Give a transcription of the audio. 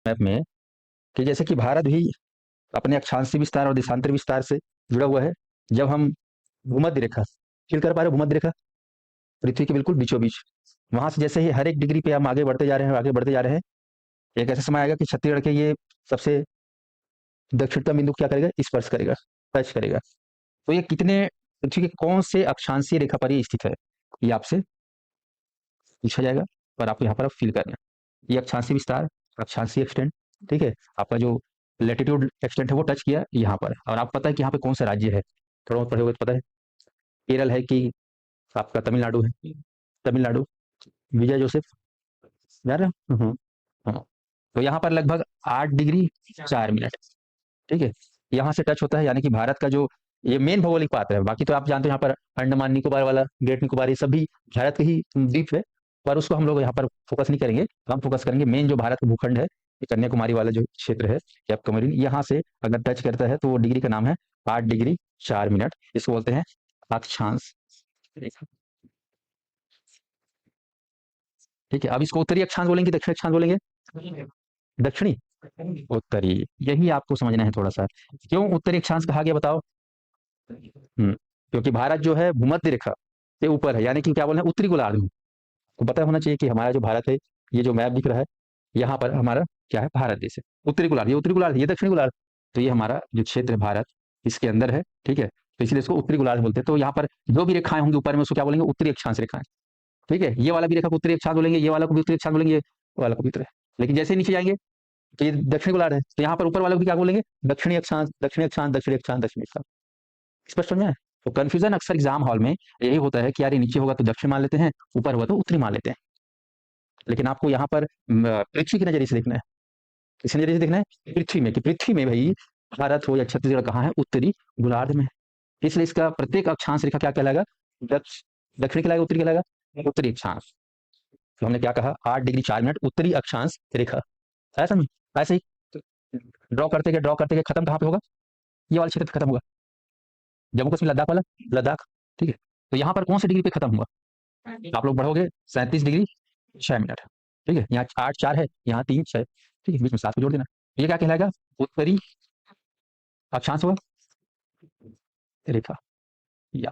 Map में कि जैसे कि भारत भी अपने अक्षांशीय विस्तार और देशांतरी विस्तार से जुड़ा हुआ है। जब हम भूमध्य रेखा फील कर पा रहे हो, भूमध्य रेखा पृथ्वी के बिल्कुल बीचों बीच, वहां से जैसे ही हर एक डिग्री पे हम आगे बढ़ते जा रहे हैं, आगे बढ़ते जा रहे हैं, एक ऐसा समय आएगा कि छत्तीसगढ़ के ये सबसे दक्षिणतम बिंदु क्या करेगा, स्पर्श करेगा, टच करेगा। तो ये कितने पृथ्वी के कौन से अक्षांशीय रेखा पर ये स्थित है, ये आपसे पूछा जाएगा और आपको यहाँ पर फील करना है। ये अक्षांशीय विस्तार, अक्षांशीय एक्सटेंट, ठीक है। आपका जो लेटीट्यूड एक्सटेंट है वो टच किया यहाँ पर, और आप पता है कि यहाँ पे कौन सा राज्य है, थोड़ा बहुत पढ़े हुए तो पता है, केरल है कि आपका तमिलनाडु है, तमिलनाडु, विजय जोसेफ, याद है। हाँ। तो यहाँ पर लगभग 8 डिग्री 4 मिनट, ठीक है, यहाँ से टच होता है, यानी कि भारत का जो ये मेन भौगोलिक पात्र है। बाकी तो आप जानते हो यहाँ पर अंडमान निकोबार वाला, ग्रेट निकोबार, ये सभी भारत के ही द्वीप है, पर उसको हम लोग यहाँ पर फोकस नहीं करेंगे। हम फोकस करेंगे मेन जो भारत का भूखंड है, ये कन्याकुमारी वाला जो क्षेत्र है, कैप कमरीन, यहाँ से अगर टच करता है तो वो डिग्री का नाम है 8 डिग्री 4 मिनट। इसको बोलते हैं अक्षांश रेखा, ठीक है। अब इसको उत्तरी अक्षांश बोलेंगे, दक्षिणी अक्षांश बोलेंगे, दक्षिणी, उत्तरी, यही आपको समझना है थोड़ा सा। क्यों उत्तरी अक्षांश कहा गया बताओ? क्योंकि भारत जो है भूमध्य रेखा से ऊपर है, यानी कि क्या बोल रहे हैं, उत्तरी गोलार्ध में। तो पता होना चाहिए कि हमारा जो भारत है, ये जो मैप दिख रहा है, यहाँ पर हमारा क्या है, भारत देश है। उत्तरी गोलार्ध, ये उत्तरी गोलार्ध, ये दक्षिणी गोलार्ध, तो ये हमारा जो क्षेत्र है भारत, इसके अंदर है, ठीक है। तो इसलिए इसको उत्तरी गोलार्ध बोलते हैं। तो यहाँ पर जो भी रेखाएं होंगी ऊपर में, उसको क्या बोलेंगे, उत्तरी अक्षांश रेखाएं, ठीक है। ये वाला भी रेखा को उत्तरी अक्षांश बोलेंगे, ये वाला को भी उत्तरी अक्षांश बोलेंगे, ये वाला को भी उत्तरी। लेकिन जैसे ही नीचे जाएंगे तो ये दक्षिणी गोलार्ध है, तो यहाँ पर ऊपर वाले को भी क्या बोलेंगे, दक्षिणी अक्षांश, दक्षिणी अक्षांश, दक्षिणी अक्षांश, दक्षिणी अक्षांश। स्पष्ट समझ में आया? तो कंफ्यूजन अक्सर एग्जाम हॉल में यही होता है कि यार ये नीचे होगा तो दक्षिण मान लेते हैं, ऊपर हुआ तो उत्तरी मान लेते हैं। लेकिन आपको यहाँ पर पृथ्वी के नजरिए से देखना है। किस नजरिए से देखना है? पृथ्वी में, कि पृथ्वी में भाई भारत हो या छत्तीसगढ़ कहाँ है, उत्तरी गोलार्ध में है। इसलिए इसका प्रत्येक अक्षांश रेखा क्या कहलाएगा, दक्षिण कहलाएगा, उत्तरी कहलाएगा, उत्तरी अक्षांश। तो हमने क्या कहा, 8 डिग्री 4 मिनट उत्तरी अक्षांश रेखा। ऐसा नहीं, ऐसे ही ड्रॉ करते गए खत्म कहाँ पे होगा, ये वाला क्षेत्र खत्म होगा, जम्मू कश्मीर लद्दाख वाला, लद्दाख, ठीक है। तो यहाँ पर कौन सी डिग्री पे खत्म हुआ, आप लोग बढ़ोगे 37 डिग्री 6 मिनट, ठीक है। यहाँ 8 4 है, यहाँ 3 6, ठीक है, बीच में 7 को जोड़ देना। ये क्या कहलाएगा, उत्तरी अक्षांश होगा रेखा, या